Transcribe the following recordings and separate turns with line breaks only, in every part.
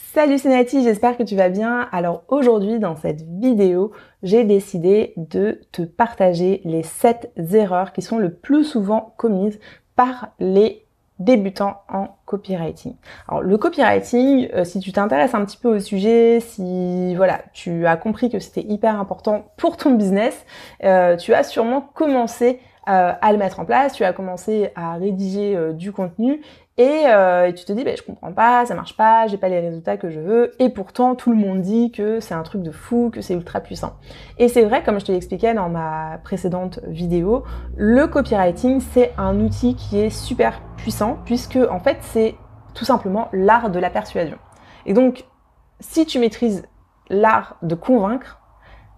Salut, c'est Nati, j'espère que tu vas bien. Alors aujourd'hui, dans cette vidéo, j'ai décidé de te partager les 7 erreurs qui sont le plus souvent commises par les débutants en copywriting. Alors le copywriting, si tu t'intéresses un petit peu au sujet, si voilà, tu as compris que c'était hyper important pour ton business, tu as sûrement commencé à le mettre en place, tu as commencé à rédiger du contenu et tu te dis, je comprends pas, ça marche pas, j'ai pas les résultats que je veux, et pourtant tout le monde dit que c'est un truc de fou, que c'est ultra puissant. Et c'est vrai, comme je te l'expliquais dans ma précédente vidéo, le copywriting, c'est un outil qui est super puissant, puisque en fait, c'est tout simplement l'art de la persuasion. Et donc, si tu maîtrises l'art de convaincre,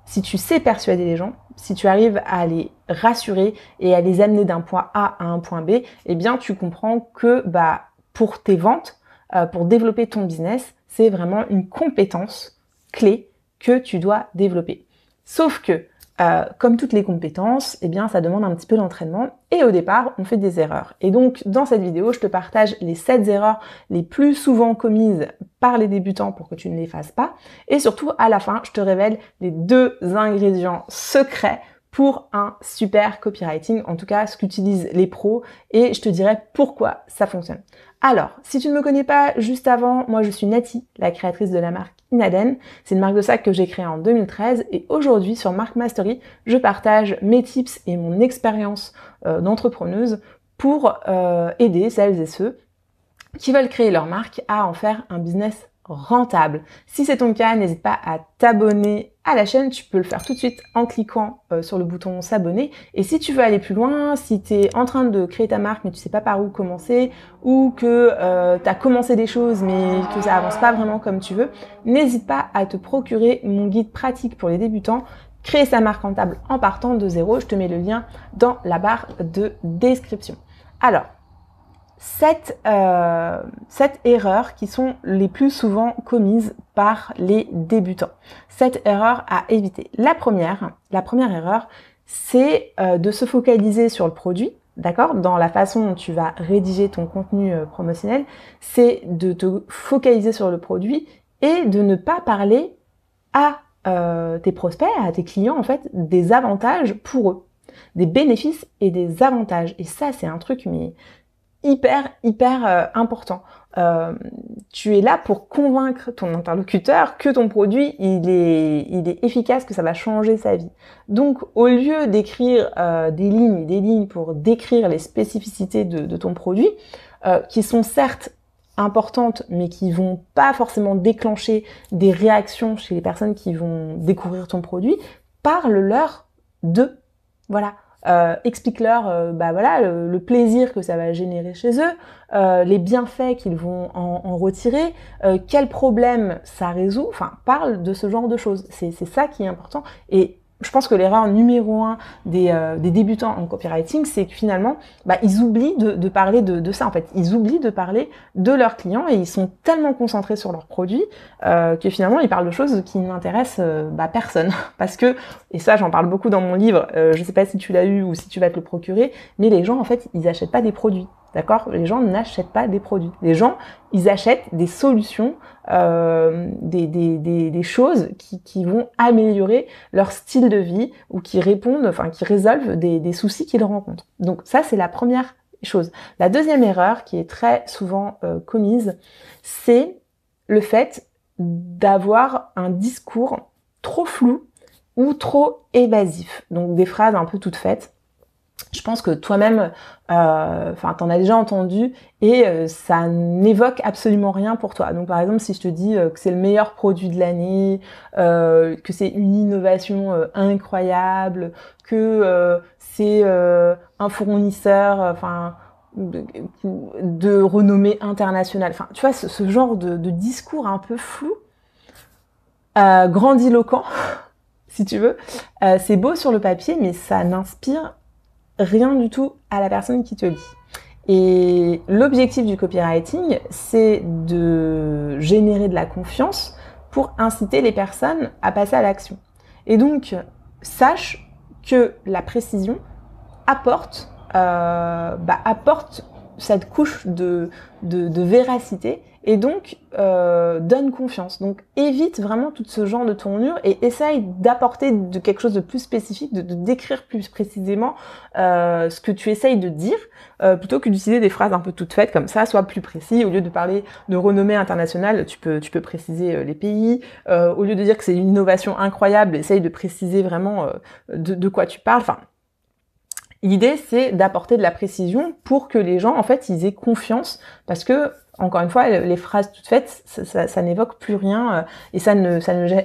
si tu sais persuader les gens, si tu arrives à les rassurer et à les amener d'un point A à un point B, eh bien tu comprends que pour tes ventes, pour développer ton business, c'est vraiment une compétence clé que tu dois développer. Sauf que, comme toutes les compétences, eh bien ça demande un petit peu d'entraînement et au départ, on fait des erreurs. Et donc dans cette vidéo, je te partage les 7 erreurs les plus souvent commises par les débutants pour que tu ne les fasses pas. Et surtout, à la fin, je te révèle les 2 ingrédients secrets pour un super copywriting, en tout cas ce qu'utilisent les pros, et je te dirai pourquoi ça fonctionne. Alors, si tu ne me connais pas juste avant, moi je suis Nati, la créatrice de la marque Inaden. C'est une marque de sac que j'ai créée en 2013 et aujourd'hui sur Mark Mastery, je partage mes tips et mon expérience d'entrepreneuse pour aider celles et ceux qui veulent créer leur marque à en faire un business rentable. Si c'est ton cas, n'hésite pas à t'abonner à la chaîne, tu peux le faire tout de suite en cliquant sur le bouton s'abonner. Et si tu veux aller plus loin, si tu es en train de créer ta marque mais tu sais pas par où commencer, ou que tu as commencé des choses mais que ça avance pas vraiment comme tu veux, n'hésite pas à te procurer mon guide pratique pour les débutants, créer sa marque rentable en partant de zéro. Je te mets le lien dans la barre de description. Alors, 7 erreurs qui sont les plus souvent commises par les débutants. 7 erreurs à éviter. La première erreur, c'est de se focaliser sur le produit, d'accord? Dans la façon dont tu vas rédiger ton contenu promotionnel, c'est de te focaliser sur le produit et de ne pas parler à tes prospects, à tes clients, en fait, des avantages pour eux, des bénéfices et des avantages. Et ça, c'est un truc, mais hyper important. Tu es là pour convaincre ton interlocuteur que ton produit il est efficace, que ça va changer sa vie. Donc au lieu d'écrire des lignes et des lignes pour décrire les spécificités de ton produit, qui sont certes importantes mais qui vont pas forcément déclencher des réactions chez les personnes qui vont découvrir ton produit, parle-leur de, voilà. Explique-leur le plaisir que ça va générer chez eux, les bienfaits qu'ils vont en retirer, quels problèmes ça résout, enfin parle de ce genre de choses, c'est ça qui est important. Et je pense que l'erreur numéro 1 des débutants en copywriting, c'est que finalement, ils oublient de parler de ça en fait. Ils oublient de parler de leurs clients et ils sont tellement concentrés sur leurs produits que finalement, ils parlent de choses qui n'intéressent personne. Parce que, et ça j'en parle beaucoup dans mon livre, je sais pas si tu l'as eu ou si tu vas te le procurer, mais les gens en fait, ils achètent pas des produits. D'accord? Les gens n'achètent pas des produits. Les gens, ils achètent des solutions, des choses qui vont améliorer leur style de vie ou qui répondent, enfin qui résolvent des soucis qu'ils rencontrent. Donc ça, c'est la première chose. La deuxième erreur qui est très souvent commise, c'est le fait d'avoir un discours trop flou ou trop évasif. Donc des phrases un peu toutes faites. Je pense que toi-même, t'en as déjà entendu et ça n'évoque absolument rien pour toi. Donc par exemple, si je te dis que c'est le meilleur produit de l'année, que c'est une innovation incroyable, que c'est un fournisseur, de renommée internationale. Enfin, tu vois, ce genre de discours un peu flou, grandiloquent, si tu veux, c'est beau sur le papier, mais ça n'inspire rien du tout à la personne qui te lit. Et l'objectif du copywriting, c'est de générer de la confiance pour inciter les personnes à passer à l'action. Et donc, sache que la précision apporte cette couche de véracité et donc donne confiance. Donc évite vraiment tout ce genre de tournure et essaye d'apporter de quelque chose de plus spécifique, de décrire plus précisément ce que tu essayes de dire, plutôt que d'utiliser des phrases un peu toutes faites comme ça. Sois plus précis. Au lieu de parler de renommée internationale, tu peux préciser les pays. Au lieu de dire que c'est une innovation incroyable, essaye de préciser vraiment de quoi tu parles. Enfin, l'idée, c'est d'apporter de la précision pour que les gens, en fait, ils aient confiance, parce que, encore une fois, les phrases toutes faites, ça n'évoque plus rien et ça ne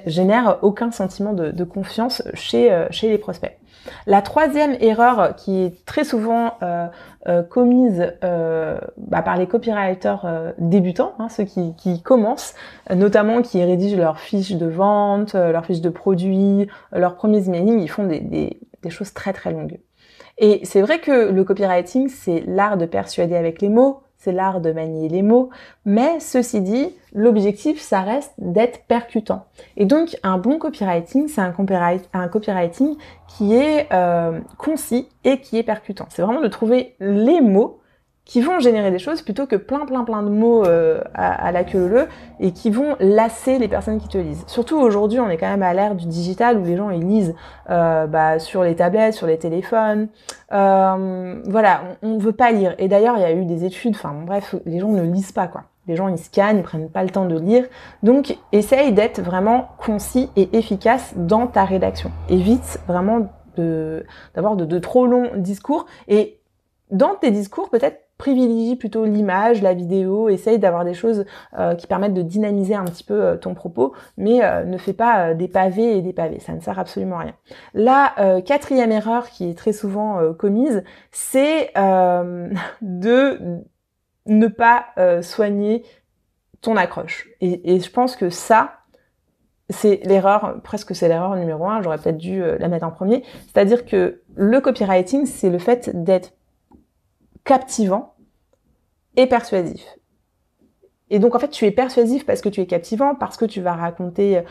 génère aucun sentiment de confiance chez les prospects. La troisième erreur qui est très souvent commise par les copywriters débutants, hein, ceux qui commencent, notamment qui rédigent leurs fiches de vente, leurs fiches de produits, leurs premiers emailing, ils font des choses très très longues. Et c'est vrai que le copywriting, c'est l'art de persuader avec les mots, c'est l'art de manier les mots, mais ceci dit, l'objectif, ça reste d'être percutant. Et donc, un bon copywriting, c'est un copywriting qui est concis et qui est percutant. C'est vraiment de trouver les mots qui vont générer des choses plutôt que plein de mots à la queue leu et qui vont lasser les personnes qui te lisent. Surtout aujourd'hui, on est quand même à l'ère du digital où les gens ils lisent sur les tablettes, sur les téléphones. Voilà, on veut pas lire. Et d'ailleurs, il y a eu des études, enfin bref, les gens ne lisent pas quoi. Les gens ils scannent, ils prennent pas le temps de lire. Donc, essaye d'être vraiment concis et efficace dans ta rédaction. Évite vraiment d'avoir de trop longs discours et dans tes discours, peut-être privilégie plutôt l'image, la vidéo, essaye d'avoir des choses qui permettent de dynamiser un petit peu ton propos, mais ne fais pas des pavés et des pavés, ça ne sert absolument à rien. La quatrième erreur qui est très souvent commise, c'est de ne pas soigner ton accroche. Et je pense que ça, c'est l'erreur, presque c'est l'erreur numéro 1, j'aurais peut-être dû la mettre en premier, c'est-à-dire que le copywriting, c'est le fait d'être captivant et persuasif. Et donc en fait tu es persuasif parce que tu es captivant, parce que tu vas raconter,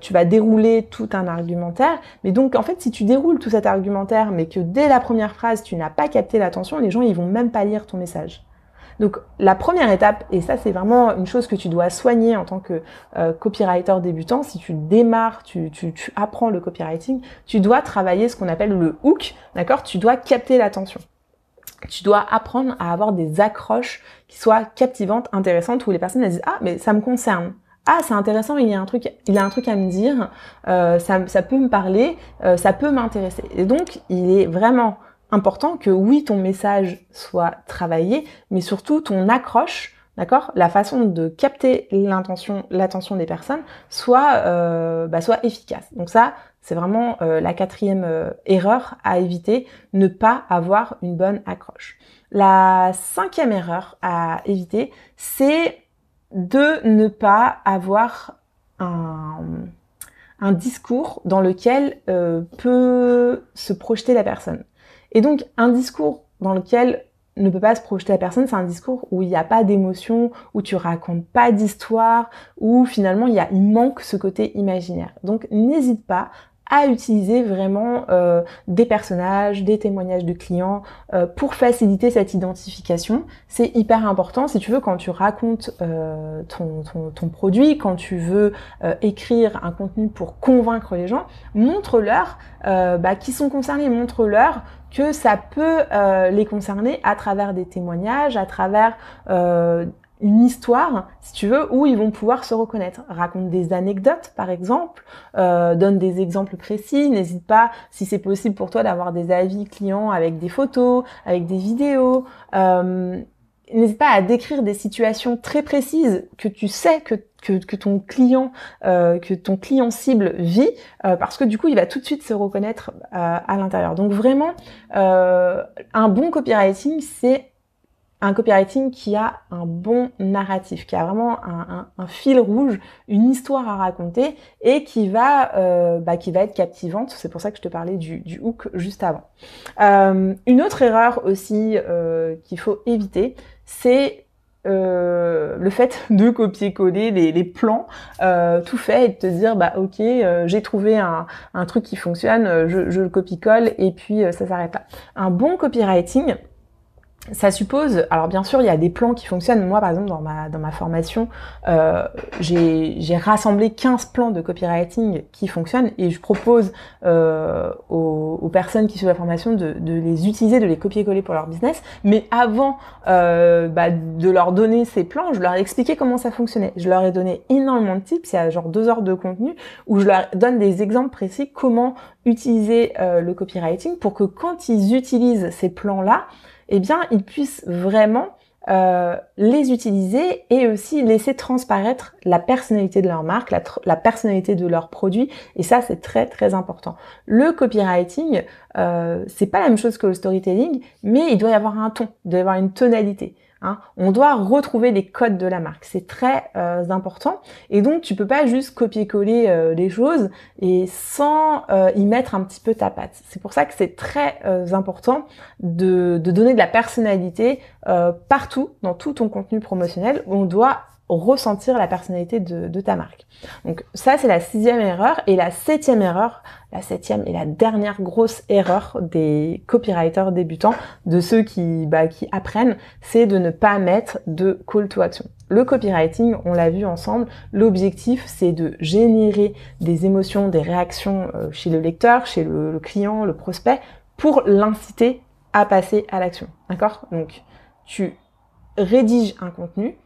tu vas dérouler tout un argumentaire, mais donc en fait si tu déroules tout cet argumentaire mais que dès la première phrase tu n'as pas capté l'attention, les gens ils vont même pas lire ton message. Donc la première étape, et ça c'est vraiment une chose que tu dois soigner en tant que copywriter débutant, si tu démarres, tu apprends le copywriting, tu dois travailler ce qu'on appelle le hook, d'accord ? Tu dois capter l'attention. Tu dois apprendre à avoir des accroches qui soient captivantes, intéressantes, où les personnes elles disent « Ah, mais ça me concerne. Ah, c'est intéressant, il y a un truc à me dire, ça peut me parler, ça peut m'intéresser. » Et donc, il est vraiment important que oui, ton message soit travaillé, mais surtout ton accroche, d'accord, la façon de capter l'attention des personnes soit efficace. Donc ça, c'est vraiment la quatrième erreur à éviter, ne pas avoir une bonne accroche. La cinquième erreur à éviter, c'est de ne pas avoir un discours dans lequel peut se projeter la personne. Et donc, un discours dans lequel ne peut pas se projeter la personne, c'est un discours où il n'y a pas d'émotion, où tu racontes pas d'histoire, où finalement il manque ce côté imaginaire. Donc, n'hésite pas à utiliser vraiment des personnages, des témoignages de clients pour faciliter cette identification. C'est hyper important. Si tu veux, quand tu racontes ton produit, quand tu veux écrire un contenu pour convaincre les gens, montre-leur qui sont concernés, montre-leur que ça peut les concerner à travers des témoignages, à travers une histoire, si tu veux, où ils vont pouvoir se reconnaître. Raconte des anecdotes, par exemple, donne des exemples précis, n'hésite pas, si c'est possible pour toi, d'avoir des avis clients avec des photos, avec des vidéos, n'hésite pas à décrire des situations très précises que tu sais que ton client cible vit, parce que du coup il va tout de suite se reconnaître à l'intérieur. Donc vraiment, un bon copywriting, c'est un copywriting qui a un bon narratif, qui a vraiment un fil rouge, une histoire à raconter et qui va être captivante. C'est pour ça que je te parlais du hook juste avant. Une autre erreur aussi qu'il faut éviter, c'est le fait de copier-coller les plans tout fait et de te dire ok, j'ai trouvé un truc qui fonctionne, je le copie-colle et puis ça s'arrête là. Un bon copywriting, Ça suppose, alors bien sûr, il y a des plans qui fonctionnent. Moi, par exemple, dans ma formation, j'ai rassemblé 15 plans de copywriting qui fonctionnent et je propose aux personnes qui suivent la formation de les utiliser, de les copier-coller pour leur business. Mais avant de leur donner ces plans, je leur ai expliqué comment ça fonctionnait. Je leur ai donné énormément de tips. Il y a genre 2 heures de contenu où je leur donne des exemples précis comment utiliser le copywriting pour que quand ils utilisent ces plans-là, eh bien, ils puissent vraiment les utiliser et aussi laisser transparaître la personnalité de leur marque, la personnalité de leur produit. Et ça, c'est très, très important. Le copywriting, c'est pas la même chose que le storytelling, mais il doit y avoir un ton, il doit y avoir une tonalité. On doit retrouver les codes de la marque, c'est très important. Et donc, tu peux pas juste copier-coller les choses et sans y mettre un petit peu ta patte. C'est pour ça que c'est très important de donner de la personnalité partout, dans tout ton contenu promotionnel. On doit ressentir la personnalité de ta marque. Donc ça, c'est la 6e erreur. Et la 7e erreur, la 7e et la dernière grosse erreur des copywriters débutants, de ceux qui apprennent, c'est de ne pas mettre de call to action. Le copywriting, on l'a vu ensemble, l'objectif, c'est de générer des émotions, des réactions chez le lecteur, chez le client, le prospect, pour l'inciter à passer à l'action. D'accord? Donc, tu rédiges un contenu,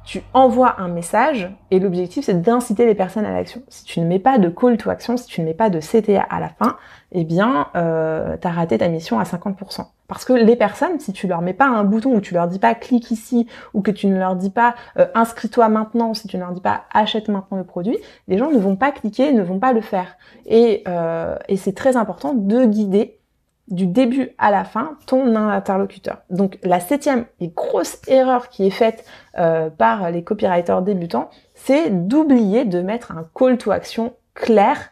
tu envoies un message et l'objectif, c'est d'inciter les personnes à l'action. Si tu ne mets pas de call to action, si tu ne mets pas de CTA à la fin, eh bien, t'as raté ta mission à 50%. Parce que les personnes, si tu leur mets pas un bouton ou tu leur dis pas clique ici ou que tu ne leur dis pas inscris-toi maintenant, si tu ne leur dis pas achète maintenant le produit, les gens ne vont pas cliquer, ne vont pas le faire. Et c'est très important de guider du début à la fin ton interlocuteur. Donc la 7e et grosse erreur qui est faite par les copywriters débutants, c'est d'oublier de mettre un call to action clair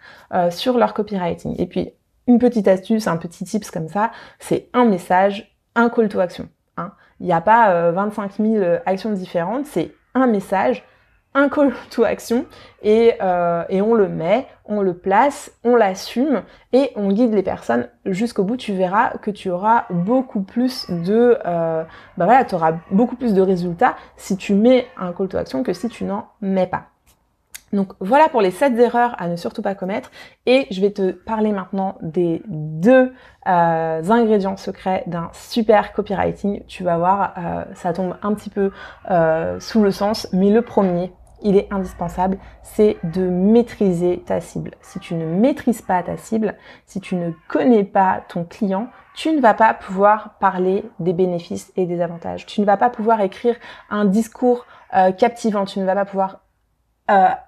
sur leur copywriting. Et puis une petite astuce, un petit tips comme ça, c'est un message, un call to action. Il n'y a pas 25 000 actions différentes, c'est un message, un call to action et on le met, on le place, on l'assume et on guide les personnes jusqu'au bout. Tu verras que tu auras beaucoup plus de tu auras beaucoup plus de résultats si tu mets un call to action que si tu n'en mets pas. Donc voilà pour les 7 erreurs à ne surtout pas commettre et je vais te parler maintenant des 2 ingrédients secrets d'un super copywriting. Tu vas voir, ça tombe un petit peu sous le sens, mais le premier, il est indispensable, c'est de maîtriser ta cible. Si tu ne maîtrises pas ta cible, si tu ne connais pas ton client, tu ne vas pas pouvoir parler des bénéfices et des avantages. Tu ne vas pas pouvoir écrire un discours captivant, tu ne vas pas pouvoir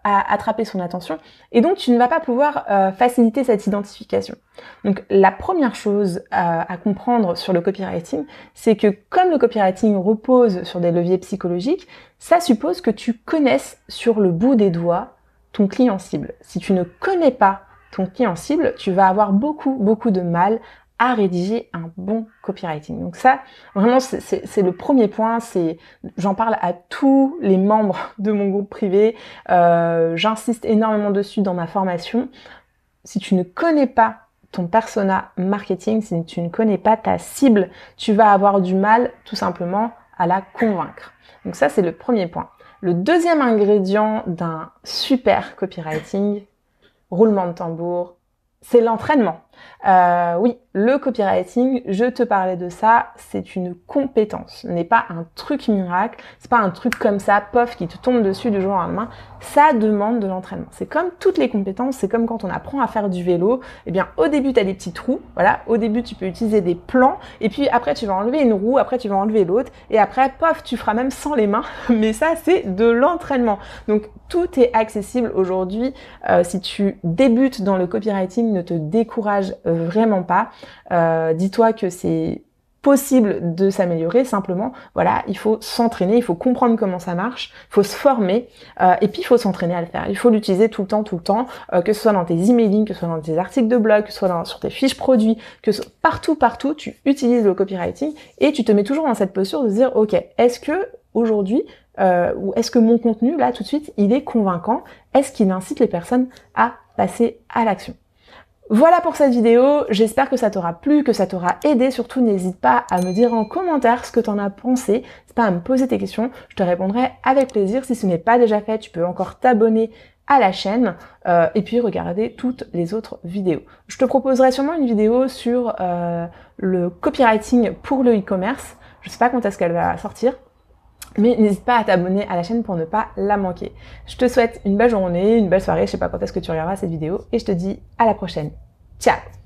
attraper son attention et donc tu ne vas pas pouvoir faciliter cette identification. Donc la première chose à comprendre sur le copywriting, c'est que comme le copywriting repose sur des leviers psychologiques, ça suppose que tu connaisses sur le bout des doigts ton client cible. Si tu ne connais pas ton client cible, tu vas avoir beaucoup de mal à rédiger un bon copywriting. Donc ça, vraiment, c'est le premier point. J'en parle à tous les membres de mon groupe privé. J'insiste énormément dessus dans ma formation. Si tu ne connais pas ton persona marketing, si tu ne connais pas ta cible, tu vas avoir du mal tout simplement à la convaincre. Donc ça, c'est le premier point. Le deuxième ingrédient d'un super copywriting, roulement de tambour, c'est l'entraînement. Oui, le copywriting, je te parlais de ça, c'est une compétence. Ce n'est pas un truc miracle, c'est pas un truc comme ça, pof, qui te tombe dessus du jour au lendemain. Ça demande de l'entraînement. C'est comme toutes les compétences, c'est comme quand on apprend à faire du vélo. Eh bien, au début, tu as des petits trous. Voilà, au début, tu peux utiliser des plans. Et puis après, tu vas enlever une roue, après, tu vas enlever l'autre. Et après, pof, tu feras même sans les mains. Mais ça, c'est de l'entraînement. Donc, tout est accessible aujourd'hui. Si tu débutes dans le copywriting, ne te décourage vraiment pas. Dis-toi que c'est possible de s'améliorer, simplement, voilà, il faut s'entraîner, il faut comprendre comment ça marche, il faut se former, et puis il faut s'entraîner à le faire. Il faut l'utiliser tout le temps, que ce soit dans tes emailing, que ce soit dans tes articles de blog, que ce soit sur tes fiches produits, partout, tu utilises le copywriting, et tu te mets toujours dans cette posture de se dire, ok, est-ce que aujourd'hui, ou est-ce que mon contenu, là, tout de suite, il est convaincant? Est-ce qu'il incite les personnes à passer à l'action? Voilà pour cette vidéo, j'espère que ça t'aura plu, que ça t'aura aidé. Surtout, n'hésite pas à me dire en commentaire ce que t'en as pensé. N'hésite pas à me poser tes questions, je te répondrai avec plaisir. Si ce n'est pas déjà fait, tu peux encore t'abonner à la chaîne et puis regarder toutes les autres vidéos. Je te proposerai sûrement une vidéo sur le copywriting pour le e-commerce. Je sais pas quand est-ce qu'elle va sortir, mais n'hésite pas à t'abonner à la chaîne pour ne pas la manquer. Je te souhaite une belle journée, une belle soirée, je sais pas quand est-ce que tu regarderas cette vidéo, et je te dis à la prochaine. Ciao!